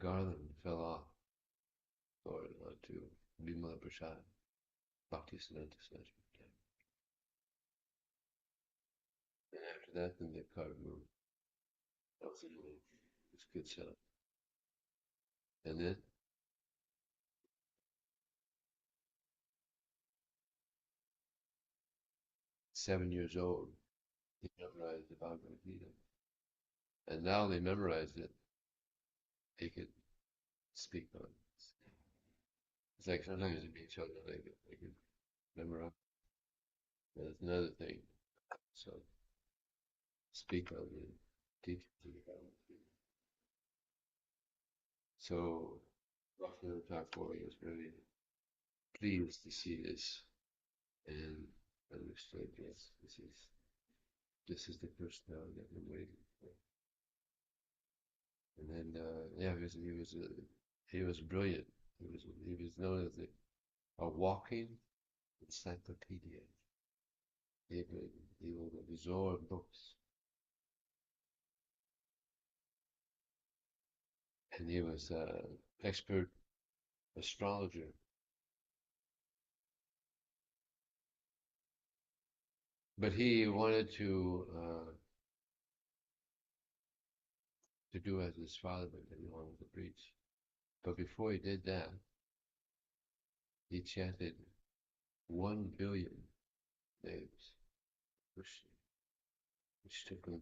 garland fell off or onto Vimala Prasad, Bhaktisiddhanta Saraswati. And after that, then the card moved. That was a good setup. And then 7 years old, he memorized the Bhagavad Gita. And now they memorized it, they could speak on it. It's like sometimes it means children, they can memorize. That's another thing. So speak on it, teach it. So Bhaktivinoda Thakur was very pleased to see this and understood, yes, this is the personality I've been waiting for. And then yeah, he was brilliant. He was known as a walking encyclopedia. He would absorb books, and he was an expert astrologer. But he wanted to do as his father did. He wanted to preach. But before he did that, he chanted 1 billion names, which took him,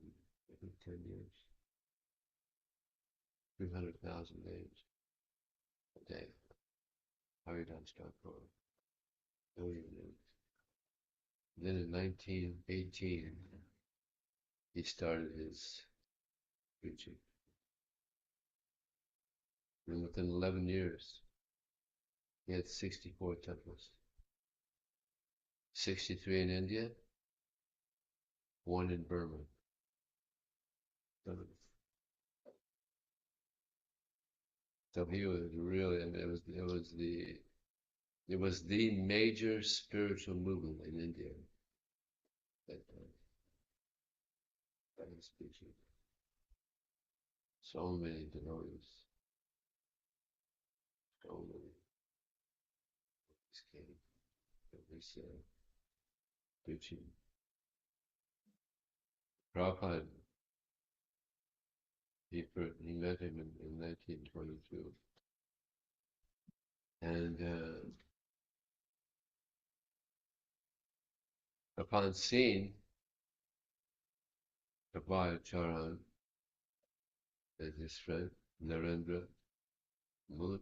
I think, 10 years. 300,000 names a day. Haridas Thakur, billion names. Then in 1918, he started his preaching. And within 11 years, he had 64 temples. 63 in India, 1 in Burma. So he was really, I mean, it was the major spiritual movement in India that time. That was preaching. So many devotees, so many came. It was preaching. Prabhupada, he met him in 1922, and upon seeing Abhay Charan and his friend Narendra Mulak,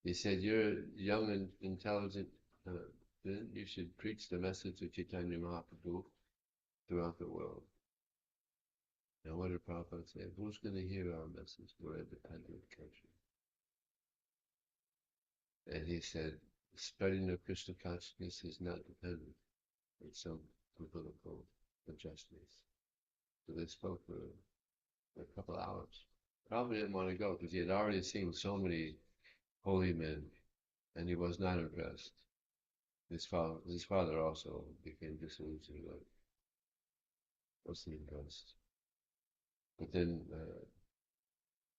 he said, "You're young and intelligent. You should preach the message of Chaitanya Mahaprabhu throughout the world." Now, what did Prabhupada say? Who's going to hear our message? We're a dependent country. And he said, spreading of Krishna consciousness is not dependent on some political adjustments. So they spoke for a couple hours. Probably didn't want to go because he had already seen so many holy men, and he was not impressed. His father also became disillusioned, but wasn't impressed. But then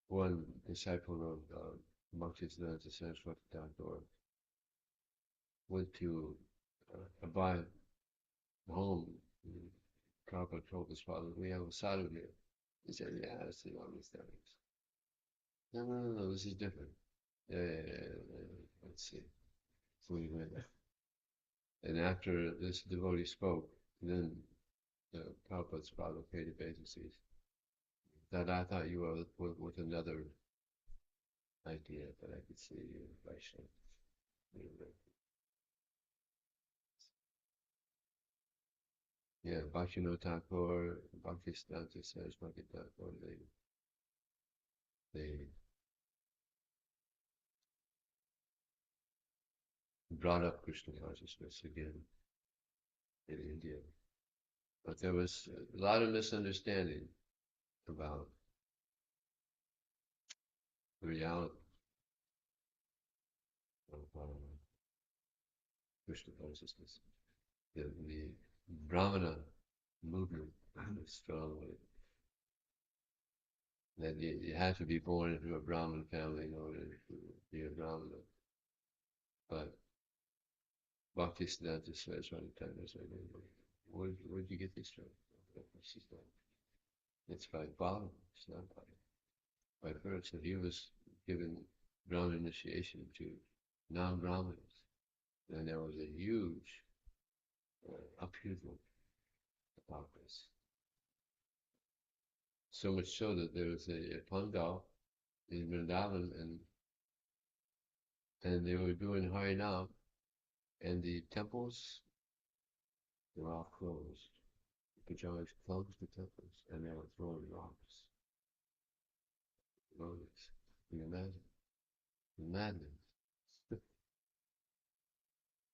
one disciple of Bhaktisiddhanta Saraswati Thakur went to Abhay home. Prabhupada told his father, "We have a sadhu here." He said, "Yeah, I see all these things." No, this is different. Yeah. Let's see. So we went. And after this devotee spoke, then Prabhupada's father paid obeisances. That I thought you were with another idea, but I could see you, Vishal. Yeah, Bhaktivinoda Thakur, Bhaktisiddhanta Saraswati Thakur, they brought up Krishna consciousness again in India. But there was a lot of misunderstanding about the reality of Krishna consciousness. The Brahmana movement was strongly that you had to be born into a Brahmin family in order to be a Brahmana. But Bhaktisiddhanta says one time, I said, where'd you get this from? She said, it's by following, it's not by birth. So he was given Brahmin initiation to non-Brahmins. And there was a huge upheaval about this. So much so that there was a pandal in Vrindavan, and they were doing Harinam, and the temples were all closed. The Pujaris closed the temples, and they were throwing rocks. Lotus. Can you imagine? The madness.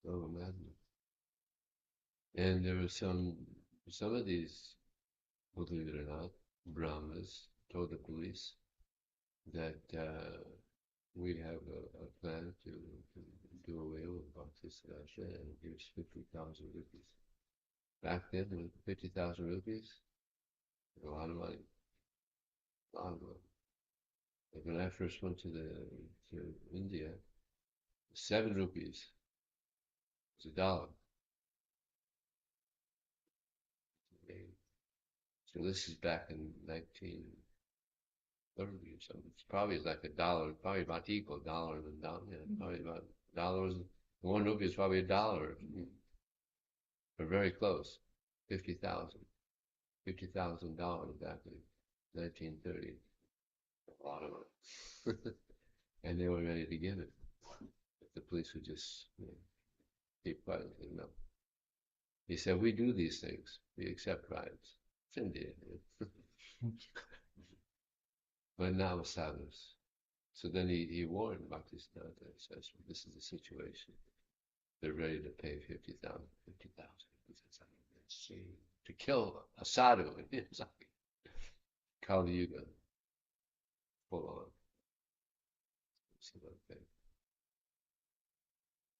Oh, madness. And there were some of these, believe it or not, Brahmanas told the police that we have a plan to do away with Bhaktisiddhanta and give us 50,000 rupees. Back then, when 50,000 rupees, a lot of money, a lot of money. Like when I first went to India, 7 rupees was $1. So this is back in 1930 or something. It's probably like $1, probably about equal dollar and dollar. Yeah, probably about dollars. 1 rupee is probably $1, or very close. 50,000, $50,000 back in 1930. A lot of money. And they were ready to give it. If the police would just keep quiet. No. He said, we do these things. We accept bribes. It's India. But now with sadhus. So then he warned Bhaktisiddhanta and says, this is the situation. They're ready to pay 50,000. 50,000. To kill a sadhu. It's like Kali Yuga. Full on.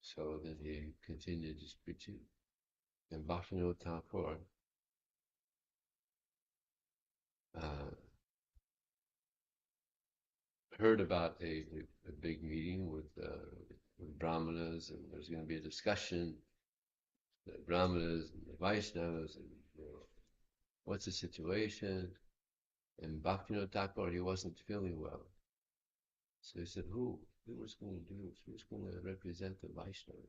So then he continued his preaching. And Bhaktivinoda Thakur heard about a big meeting with Brahmanas, and there's going to be a discussion, the Brahmanas and the Vaishnavas, and what's the situation? And Bhaktivinoda Thakur, he wasn't feeling well. So he said, who was going to do this? Who's going to represent the Vaishnava?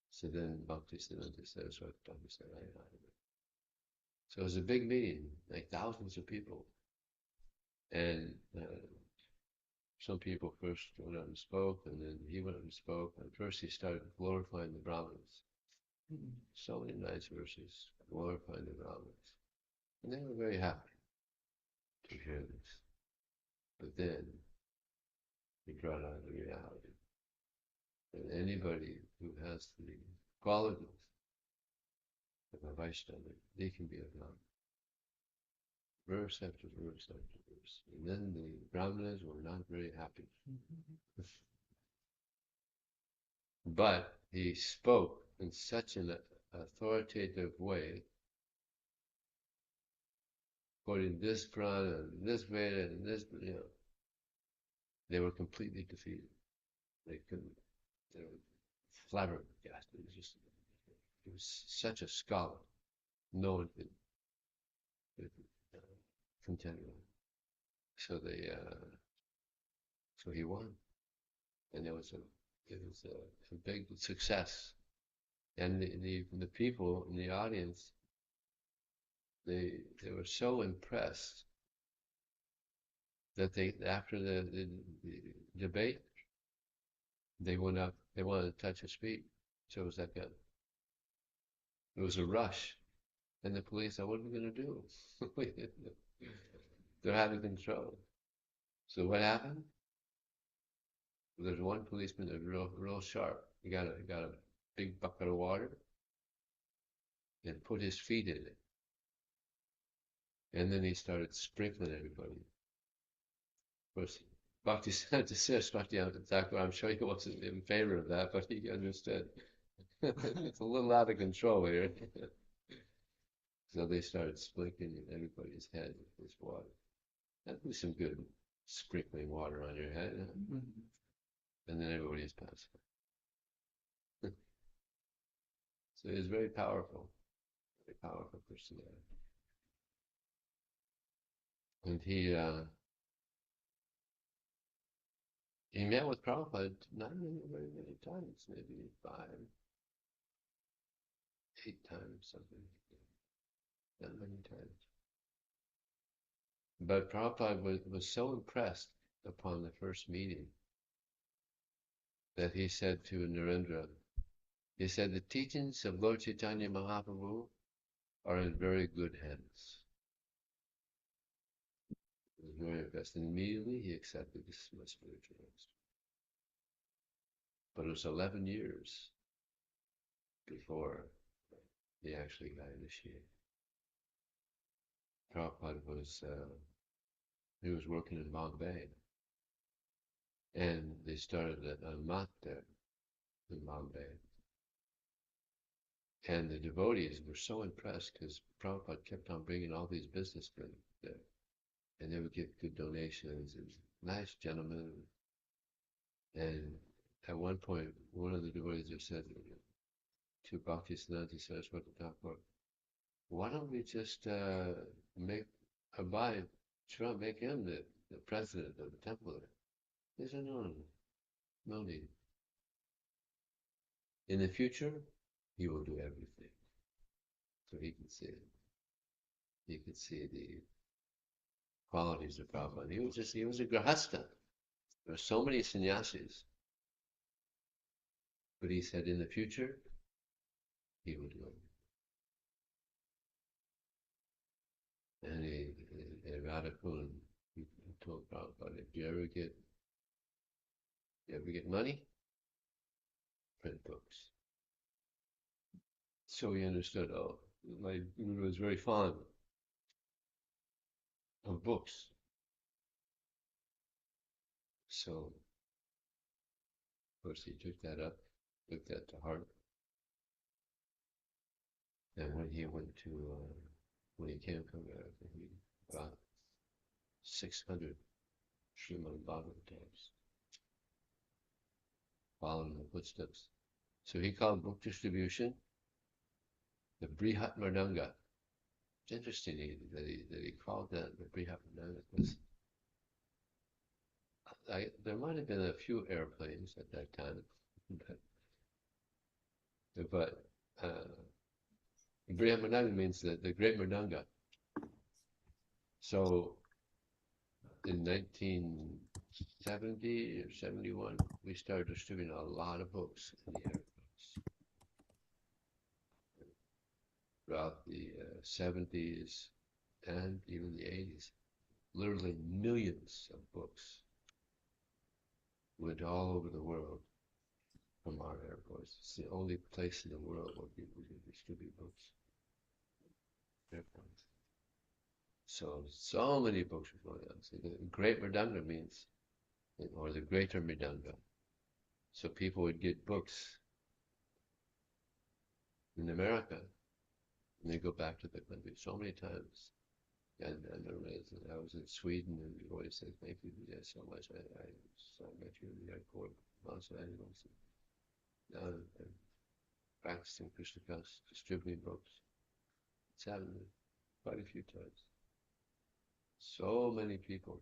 So then Bhaktisiddhanta Saraswati said, I know. So it was a big meeting, like thousands of people. And some people first went out and spoke, and then he went out and spoke. And first he started glorifying the Brahmanas. So many nice verses, glorifying the Brahmanas. And they were very happy to hear this. But then he brought out the reality that anybody who has the qualities of a Vaishnava, they can be a Brahmana. Verse after verse after verse. And then the Brahmanas were not very happy. But he spoke in such an authoritative way, quoting this Purana and this Veda and this, they were completely defeated. They couldn't, they were flabbergasted. It was such a scholar. No one could contend with him. So so he won, and it was a big success. And the people in the audience, they were so impressed that after the debate, they went up. They wanted to touch his feet. So it was like it was a rush, and the police said, "What are we going to do?" They're out of control. So what happened? There's one policeman that's real sharp. He got a big bucket of water and put his feet in it. And then he started sprinkling everybody. Of course, Bhaktisiddhanta Saraswati Thakur, I'm sure he wasn't in favor of that, but he understood. It's a little out of control here. So they started sprinkling everybody's head with this water. That'd be some good sprinkling water on your head, and then everybody's passed away. So he was very powerful personality. And he met with Prabhupada not very many times, maybe 8 times, something, not many times. But Prabhupada was so impressed upon the first meeting that he said to Narendra, he said, the teachings of Lord Chaitanya Mahaprabhu are in very good hands. He was very impressed, and immediately he accepted this spiritual master. But it was 11 years before he actually got initiated. Prabhupada he was working in Bombay, and they started a mat there in Bombay. And the devotees were so impressed because Prabhupada kept on bringing all these businessmen there, and they would give good donations and nice gentlemen. And at one point, one of the devotees just said to Bhaktisiddhanta Saraswati Thakur, why don't we just make him the president of the temple? He said, no need. In the future, he will do everything. So he could see it. He could see the qualities of Prabhupada. He was a grahasta. There were so many sannyasis. But he said in the future, he will do it. And Radhakund, he told Prabhupada, if you ever get money, print books. So he understood, my guru was very fond of books. So, of course, he took that to heart. And when he came from America, he brought 600 Srimad Bhagavatas, following the footsteps. So he called book distribution the Brihat Mridanga. It's interesting that he called that the Brihat Mridanga because there might have been a few airplanes at that time, but Brihat Mridanga means the Great Mridanga. So in 1970 or 71, we started distributing a lot of books in the airplanes. Throughout the 70s and even the 80s, literally millions of books went all over the world from our airports. It's the only place in the world where people can distribute books. Airports. So many books were going on. So the Great Mridanga means, or the Greater Mridanga. So people would get books in America, and they go back to the country so many times. And I was in Sweden, and the always said, thank you so much. I met you in the airport, Los Angeles. Now I'm practicing Krishna consciousness, distributing books. It's happened quite a few times. So many people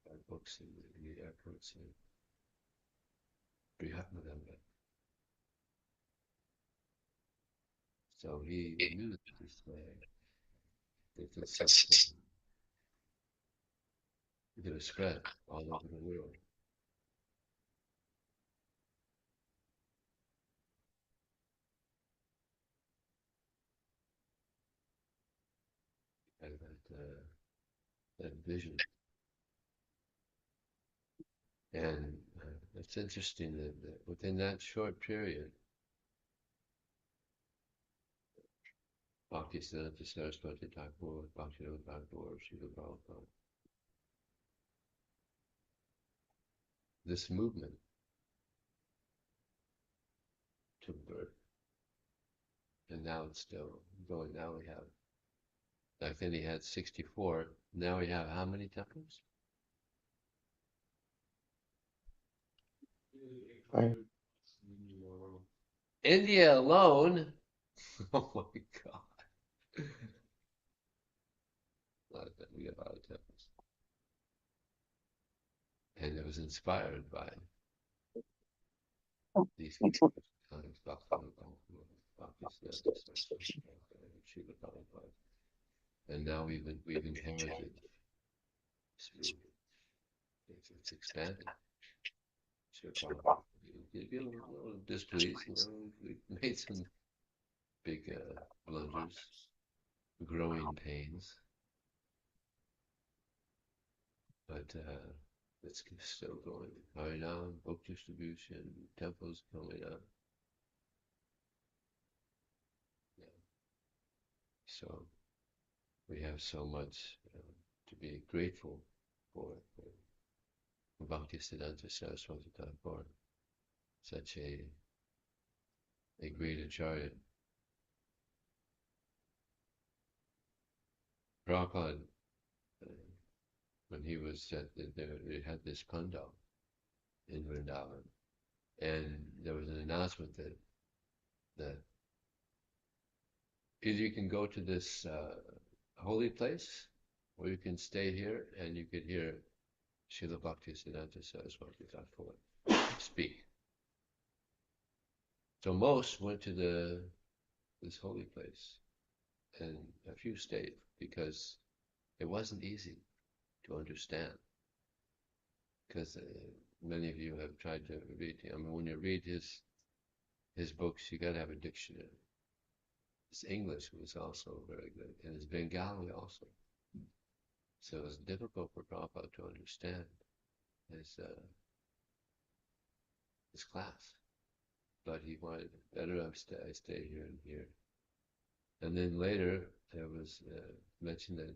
buy books in the airports in Brihatmadanga. So he knew that this was going to spread all over the world. Had that vision. And it's interesting that within that short period, Bhaktisiddhanta Saraswati Thakur, Bhaktivinoda Thakur, Srila Prabhupada, this movement took birth. And now it's still going. Now we have Back then he had 64. Now we have how many temples? Right. India alone. Oh my God. We got a lot of temples. And it was inspired by these times, and now we've inherited. It's expanded. Sure, Prabhupada. You'd be a little displeased. We made some big blunders, growing pains, but it's still going. Harinam, book distribution, temples coming up. Yeah. So we have so much to be grateful for Bhaktisiddhanta Saraswati Thakur, such a great acharya. Prabhupada, uh, when he was they had this pandal in Vrindavan, and there was an announcement that either you can go to this holy place, or you can stay here and you could hear Srila Bhaktisiddhanta Saraswati Thakur speak. So most went to this holy place, and a few stayed because it wasn't easy to understand. Because many of you have tried to read. I mean, when you read his books, you got to have a dictionary. His English was also very good, and his Bengali also. So it was difficult for Prabhupada to understand his uh, his class. But he wanted better. I stay here and here. And then later there was mentioned that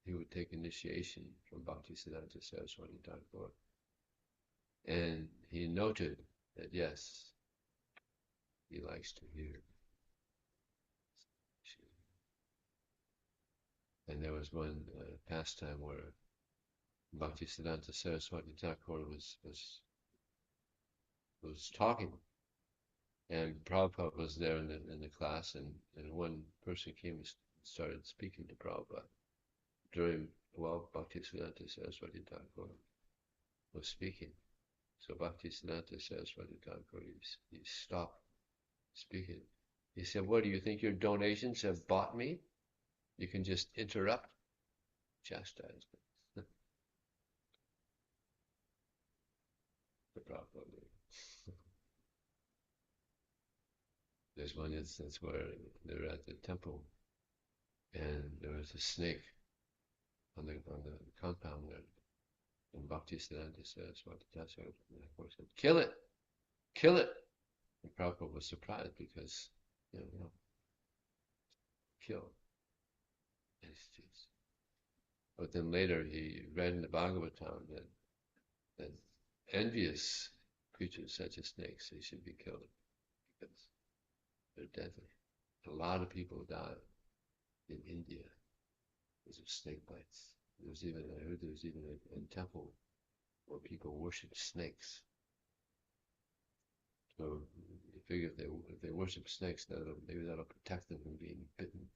he would take initiation from Bhaktisiddhanta Saraswati Thakur. And he noted that yes, he likes to hear. And there was one pastime where Bhaktisiddhanta Saraswati Thakur was talking, and Prabhupada was there in the class, and one person came and started speaking to Prabhupada during while Bhaktisiddhanta Saraswati Thakur was speaking. So Bhaktisiddhanta Saraswati Thakur he stopped speaking. He said, "What do you think your donations have bought me? You can just interrupt chastisement." The Prabhupada. There's one instance where they're at the temple and there was a snake on the compound there. And Bhaktisiddhanta Saraswati Thakur said, "Kill it! Kill it!" And Prabhupada was surprised because, kill. But then later he read in the Bhagavatam that envious creatures such as snakes, they should be killed because they're deadly. A lot of people die in India because of snake bites. I heard there's even a temple where people worship snakes. So you figure if they worship snakes, maybe that'll protect them from being bitten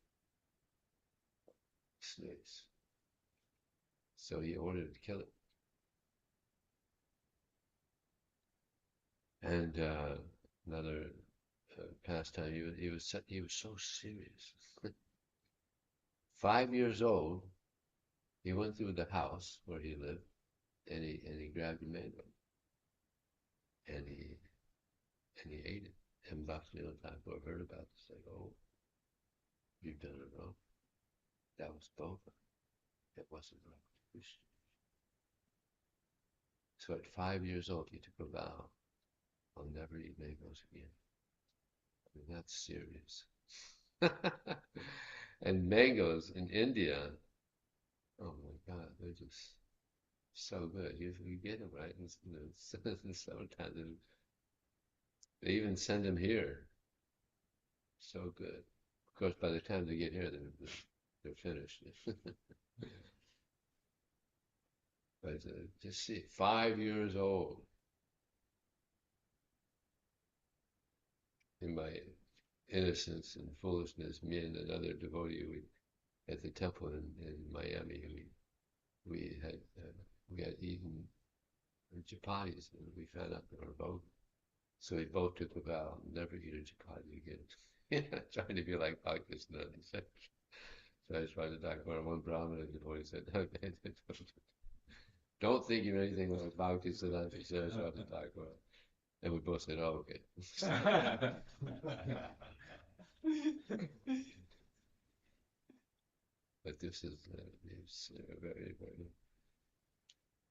by snakes. So he ordered to kill it. And another pastime, he was so serious. 5 years old, he went through the house where he lived, and he grabbed a mango, and he ate it. And Bhaktivinoda Thakur heard about this, like, "Oh, you've done it wrong. That was Bova. It wasn't right." So at 5 years old, he took a vow, "I'll never eat mangoes again." I mean, that's serious. And mangoes in India, oh my God, they're just so good. You get them right, and sometimes they even send them here. So good. course, by the time they get here, they're finished. But just see, 5 years old in my innocence and foolishness, me and another devotee at the temple in Miami, we had eaten chapatis and we found out in our boat. So we both took a vow, never eat a chapati again. Trying to be like Pakistan. So I tried to talk about one Brahmin and the boy said, okay, don't think you're anything like Pakistan. I tried to talk about. And we both said, oh, okay. But this is very, very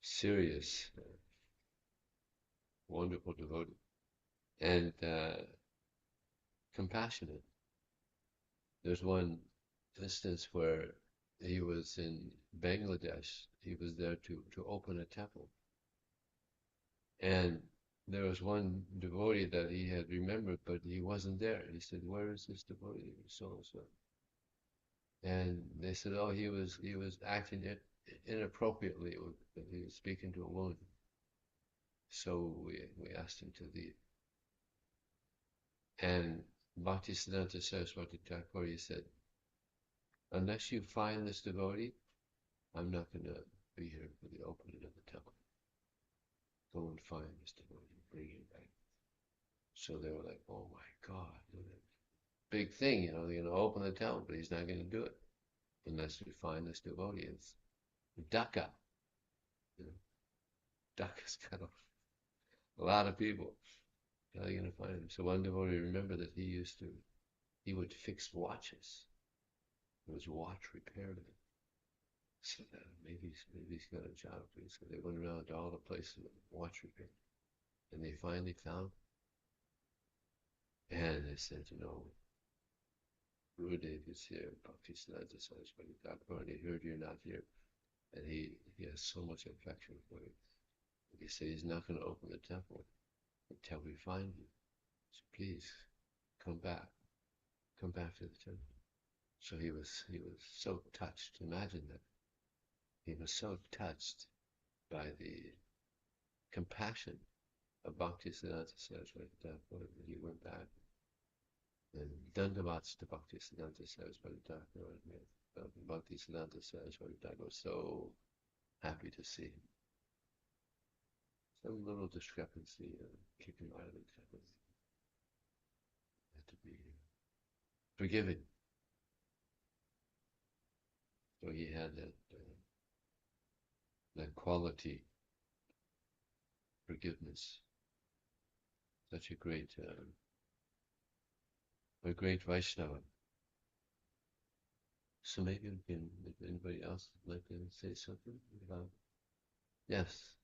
serious, wonderful devotee, and compassionate. There's one instance where he was in Bangladesh. He was there to open a temple. And there was one devotee that he had remembered, but he wasn't there. He said, where is this devotee? So and so. And they said, oh, he was acting inappropriately. He was speaking to a woman. So we asked him to leave. And Bhaktisiddhanta Saraswati Thakur, he said, unless you find this devotee, I'm not going to be here for the opening of the temple. Go and find this devotee, bring him back. So they were like, oh my God, big thing, they're going to open the temple, but he's not going to do it unless we find this devotee. It's Dhaka. Dhaka's got a lot of people. How are you going to find him? So one devotee, remember that he would fix watches. It was watch repairman. So maybe he's got a job. So they went around to all the places of watch repair. And they finally found him. And they said, Gurudev is here, Bhaktisiddhanta Saraswati Thakur, and he heard you're not here. And he has so much affection for you. He said he's not going to open the temple until we find you. So please, come back. Come back to the temple. So he was so touched. Imagine that. He was so touched by the compassion of Bhaktisiddhanta Saraswati Thakur that he went back and Dandavats to Bhaktisiddhanta Saraswati Thakur, and Bhaktisiddhanta Saraswati Thakur was so happy to see him. Some little discrepancy, kick him out of the temple. Had to be forgiving. So he had that quality, forgiveness. Such a great Vaishnava. So maybe we can, if anybody else would like to say something about, yes.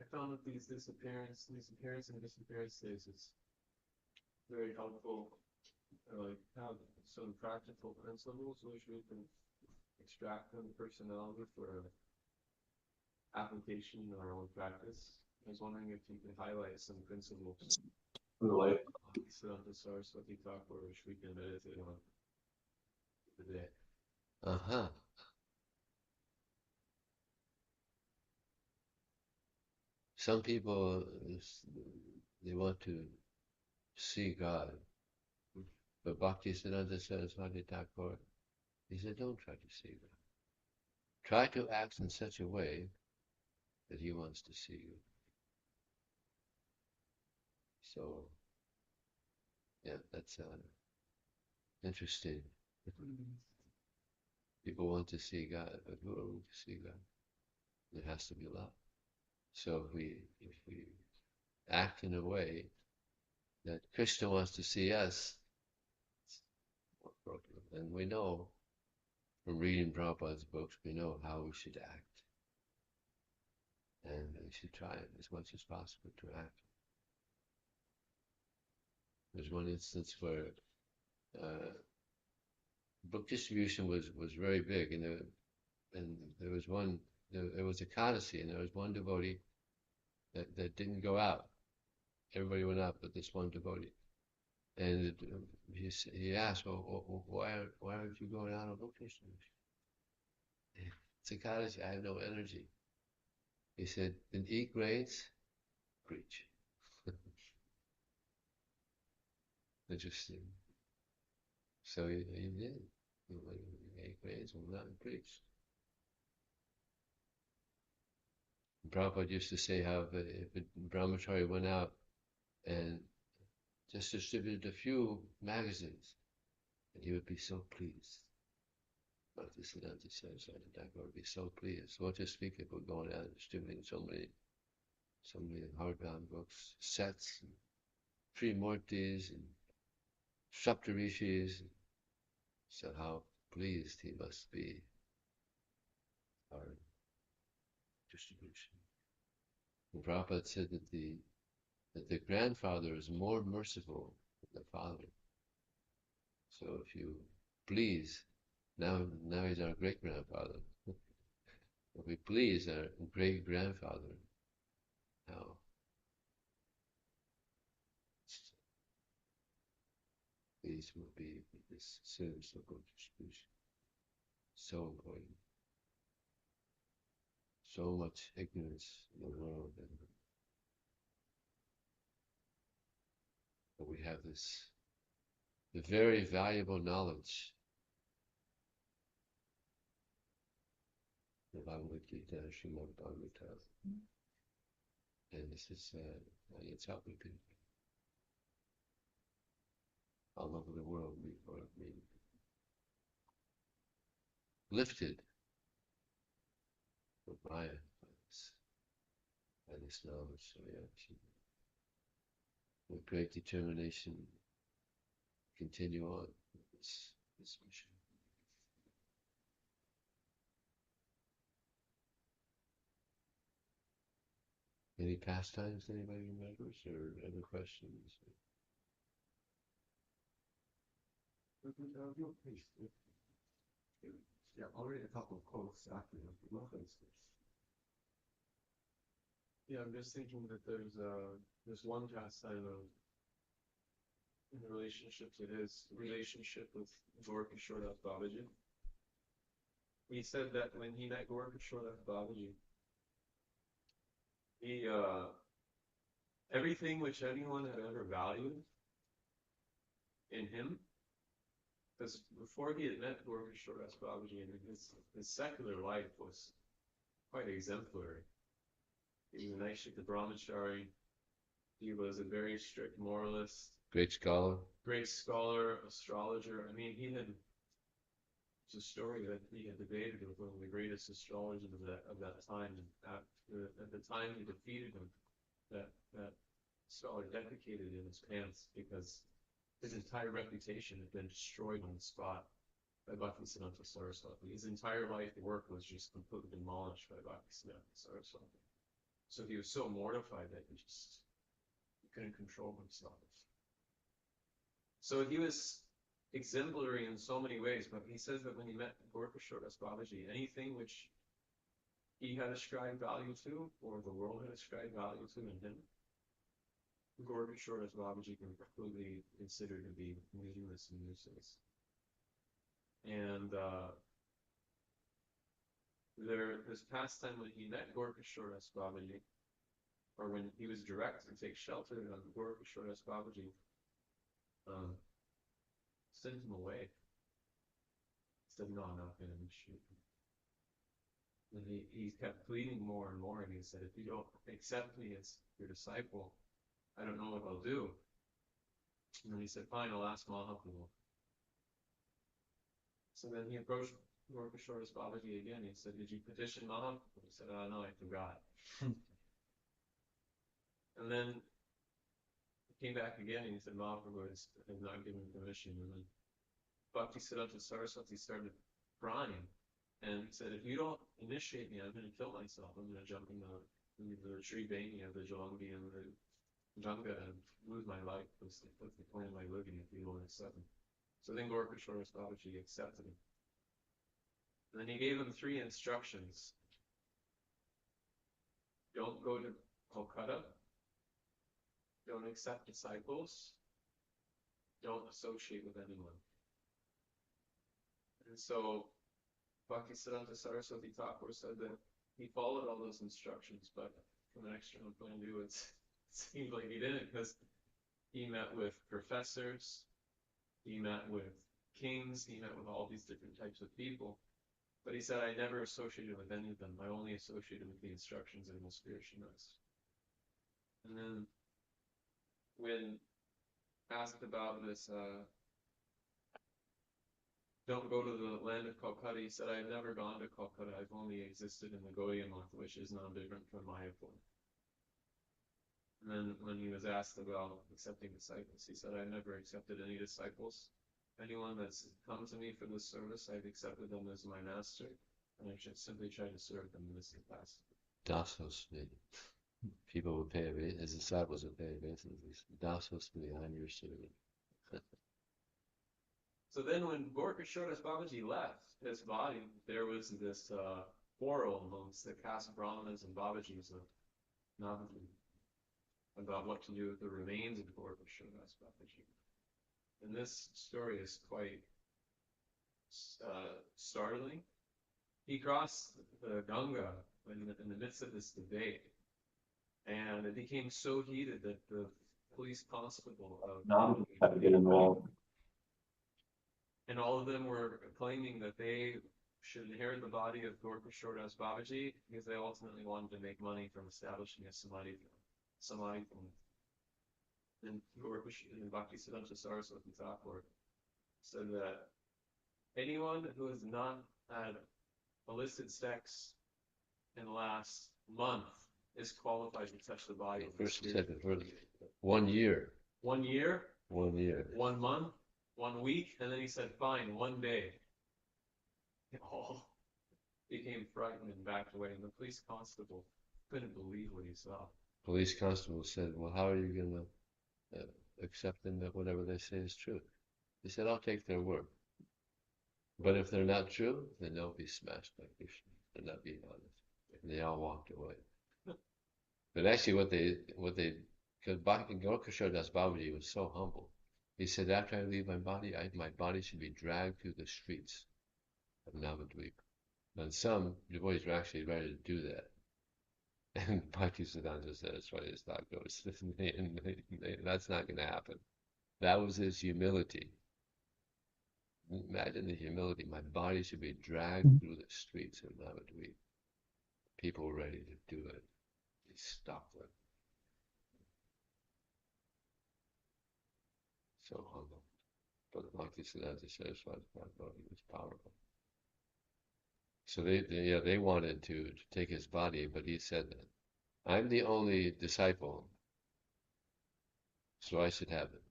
I found that these appearance and disappearance stages very helpful. Like have some practical principles which we can extract from the personality for application in our own practice. I was wondering if you could highlight some principles from the life of Siddhanta Saraswati Thakur which we can meditate on today. Uh-huh. Some people, they want to see God. But Bhaktisiddhanta Saraswati Thakur, he said, don't try to see God. Try to act in such a way that he wants to see you. So, yeah, that's interesting. People want to see God, but who are we to see God? There has to be love. So if we act in a way that Krishna wants to see us, it's more appropriate. And we know from reading Prabhupada's books, we know how we should act. And we should try as much as possible to act. There's one instance where book distribution was very big, and there was one, there was a Ekadasi, and there was one devotee that didn't go out. Everybody went out, but this one devotee. And he asked, well, why aren't you going out on vacation? Psychology, I have no energy. He said, then eat grains, preach. Interesting. So he did. He ate grains and went out and preached. Prabhupada used to say how if a brahmachari went out and just distributed a few magazines, and he would be so pleased. Bhaktisiddhanta Saraswati Thakur would be so pleased. What to speak about going out and distributing so many hardbound books, sets, and Trimurtis, and Saptarishis. So how pleased he must be our distribution. And Prabhupada said that the grandfather is more merciful than the father. So if you please, now he's our great grandfather. If we please our great grandfather, how pleased will be with this service of good distribution. So important. So much ignorance in the world, and but we have this the very valuable knowledge, the Bhagavad Gita, Srimad Bhagavatam, and this is it's helping people all over the world being lifted from Maya by this knowledge. So yeah, with great determination, continue on with this mission. Any pastimes anybody remembers, or other questions? Yeah, I'll read a couple of quotes after you. Yeah, I'm just thinking that there's one pastime of in relationship to his relationship with Gaurkishore Das Babaji. He said that when he met Gaurkishore Das Babaji, he everything which anyone had ever valued in him, because before he had met Gaurkishore Das Babaji, and his secular life was quite exemplary. He was an Aishika Brahmachari. He was a very strict moralist. Great scholar, astrologer. I mean, it's a story that he had debated with one of the greatest astrologers of that time. And at the time he defeated him, that scholar defecated in his pants because his entire reputation had been destroyed on the spot by Bhaktisiddhanta Saraswati. His entire life work was just completely demolished by Bhaktisiddhanta Saraswati. So he was so mortified that he couldn't control himself. So he was exemplary in so many ways, but he says that when he met Gaurkishore Das Babaji, anything which he had ascribed value to, or the world had ascribed value to in him, Gaurkishore Das Babaji can completely consider to be meaningless and useless. And this past time when he met Gaurkishore Das Babaji, or when he was directed to take shelter on Gaurkishore Das Babaji, sent him away. He said, no, I'm not going to shoot him. And he kept pleading more and more, and he said, if you don't accept me as your disciple, I don't know what I'll do. And then he said, fine, I'll ask Mahaprabhu. So then he approached Gaurkishore Das Babaji again. He said, did you petition Mahaprabhu? He said, oh, no, I forgot. And then he came back again and he said, Mahaprabhu has not given permission. And then Bhaktisiddhanta Saraswati started crying and said, if you don't initiate me, I'm going to kill myself. I'm going to jump in the tree Bani of the Jalangi and the Janga and lose my life. What's the point of my living if you don't accept me? So then Gaurkishore Das Babaji accepted him. And then he gave him 3 instructions. Don't go to Kolkata. Don't accept disciples. don't associate with anyone. And so Bhaktisiddhanta Saraswati Thakur said that he followed all those instructions, but from an external point of view, it seemed like he didn't, because he met with professors, he met with kings, he met with all these different types of people. But he said, I never associated with any of them. I only associated with the instructions in the scriptures. And then when asked about this, don't go to the land of Calcutta, he said, I've never gone to Calcutta. I've only existed in the Gaudiya Math, which is no different from Mayapur. And then when he was asked about accepting disciples, he said, I've never accepted any disciples. Anyone that's come to me for this service, I've accepted them as my master, and I should simply try to serve them in this capacity. Dasosmi. People would pay his disciples would pay obeisances. Dasosmi, I'm your servant. So then when Gorkashodas Babaji left his body, there was this quarrel amongst the caste Brahmanas and Babajis of Navadvip about what to do with the remains of Gorkashodas Babaji. And this story is quite startling. He crossed the Ganga in the midst of this debate, and it became so heated that the police constable of Navadvip had to get involved. And all of them were claiming that they should inherit the body of Gorkashodas Babaji because they ultimately wanted to make money from establishing a Samadhi point. And Bhaktisiddhanta Saraswati Thakur said that anyone who has not had illicit sex in the last month is qualified to touch the body. First said the first 1 year. 1 year? 1 year. 1 month? 1 week? And then he said, fine, 1 day. They all became frightened and backed away. And the police constable couldn't believe what he saw. Police constable said, well, how are you going to accept them that whatever they say is true? He said, I'll take their word. But if they're not true, then they'll be smashed by Krishna. They're not being honest. And they all walked away. But actually what they, because Gorkashodas Babaji was so humble. He said, after I leave my body, my body should be dragged through the streets of Navadvip. And some devotees were actually ready to do that. And Bhaktisiddhanta said, as far as that goes, that's not going to happen. That was his humility. Imagine the humility. My body should be dragged through the streets of Navadvip. People were ready to do it. He stopped them. So humble. But Bhaktisiddhanta said, as far as that goes, he was powerful. So they wanted to take his body, but he said, I'm the only disciple, so I should have it.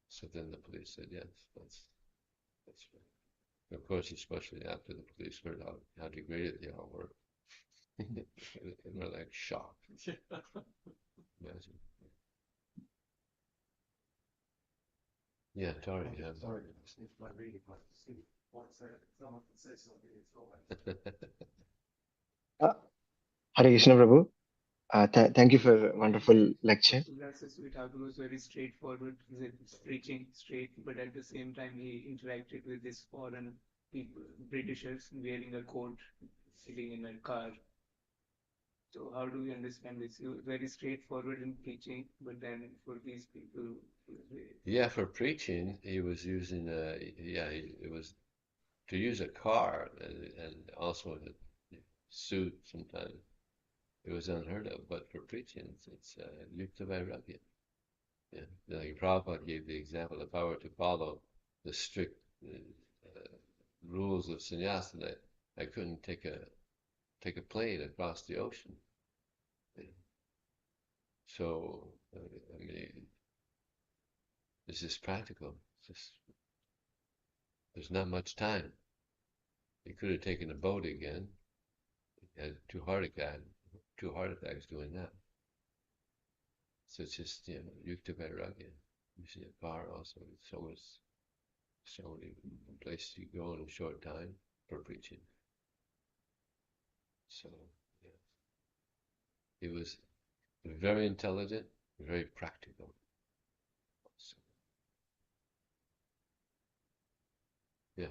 So then the police said, yes, that's right. Of course, especially after the police heard how degraded they all were. They were like shocked. Imagine. Yeah, Tari, yeah. Sorry, I just need my reading mic to see. 1 second, someone can say something, it's all right. Hare Krishna Prabhu. Thank you for a wonderful lecture. Sri Thakur was very straightforward. He's preaching straight, but at the same time, he interacted with these foreign people, Britishers wearing a coat, sitting in a car. So, how do we understand this? He was very straightforward in preaching, but then for these people, yeah, for preaching, he was using it was to use a car and also a suit sometimes. It was unheard of, but for preaching, it's yukta vairagya. Yeah, like Prabhupada gave the example, if I were to follow the strict rules of sannyasa, I couldn't take a plane across the ocean. Yeah. So, I mean, it's just practical. There's not much time. He could have taken a boat again. He had two heart attacks doing that. So it's just, yukta vairagya. Using a car also, so many places you go in a short time for preaching. So, yeah. He was very intelligent, very practical. So, Yeah.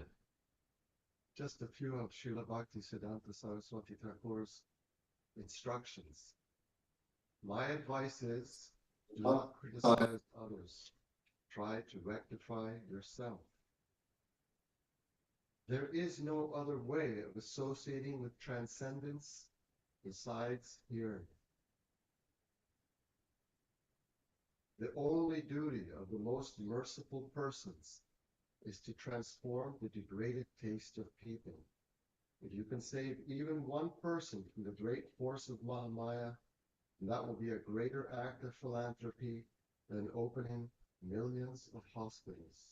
Just a few of Srila Bhaktisiddhanta Saraswati Thakur's instructions. My advice is, do not criticize others. Try to rectify yourself. There is no other way of associating with transcendence besides hearing. The only duty of the most merciful persons is to transform the degraded taste of people. If you can save even one person from the great force of Mahamaya, that will be a greater act of philanthropy than opening millions of hospitals.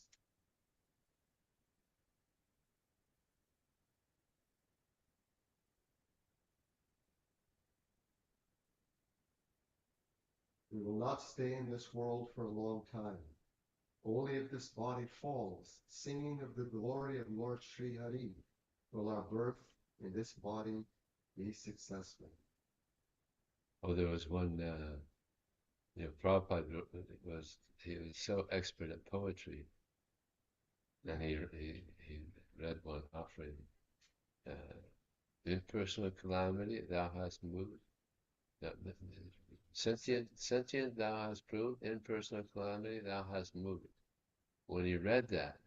We will not stay in this world for a long time. Only if this body falls, singing of the glory of Lord Sri Hari, will our birth in this body be successful. Oh, there was one, Prabhupada he was so expert at poetry, and he read one offering, impersonal calamity thou hast moved, sentient thou hast proved, impersonal calamity thou hast moved. When he read that,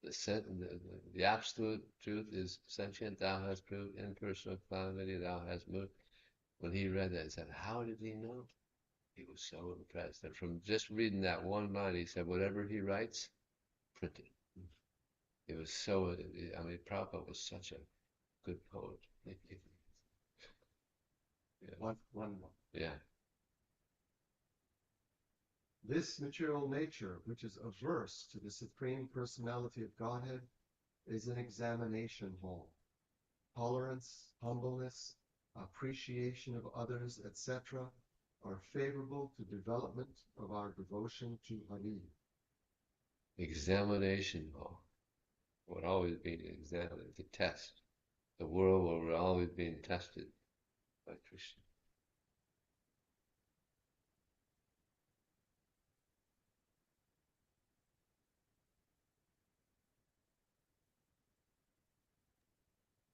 the absolute truth is sentient thou hast proved, impersonal calamity thou hast moved. When he read that, he said, how did he know? He was so impressed. And from just reading that one line, he said, whatever he writes, print it. It was so, I mean, Prabhupada was such a good poet. Yeah. One more. Yeah. This material nature, which is averse to the Supreme Personality of Godhead, is an examination hall. Tolerance, humbleness, appreciation of others, etc., are favorable to development of our devotion to Hari. Examination hall. We're always being examined, the test. The world where we're always being tested by Krishna.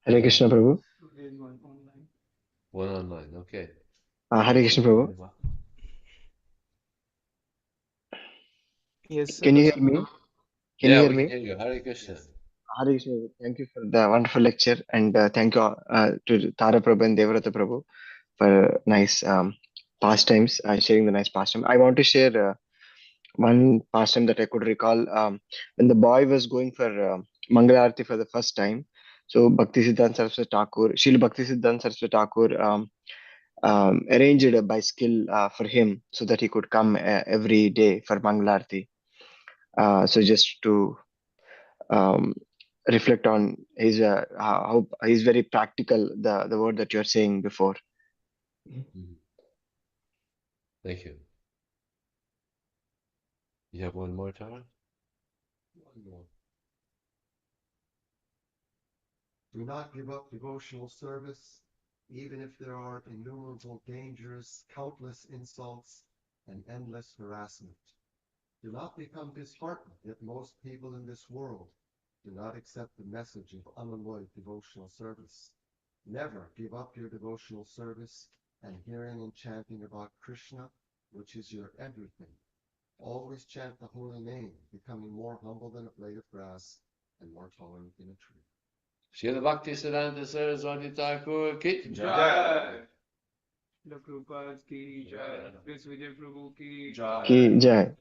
Hare Krishna Prabhu. There's one online. One online, okay. Hare Krishna Prabhu. Yes, Can you hear me? Can you Yeah, hear we can me? hear you. Hare Krishna. Hare Krishna Prabhu. Thank you for the wonderful lecture, and thank you to Tara Prabhu and Devrata Prabhu for nice pastimes, sharing the nice pastime. I want to share one pastime that I could recall when the boy was going for Mangalarti for the first time. So Bhaktisiddhanta Saraswati Thakur, Srila Bhaktisiddhanta Saraswati Thakur arranged a bicycle for him so that he could come every day for Mangalarti. So just to um, reflect on his how he's very practical, the word that you're saying before. Mhm. Thank you. You have one more, Tara? One more. Do not give up devotional service, even if there are innumerable dangers, countless insults, and endless harassment. Do not become disheartened that most people in this world do not accept the message of unalloyed devotional service. Never give up your devotional service and hearing and chanting about Krishna, which is your everything. Always chant the holy name, becoming more humble than a blade of grass and more tolerant than a tree. Srila Bhaktisiddhanta Saraswati Thakur ki Jai. The Prabhupada ki jai. Chris Vijay Prabhu ki Ki jai. jai.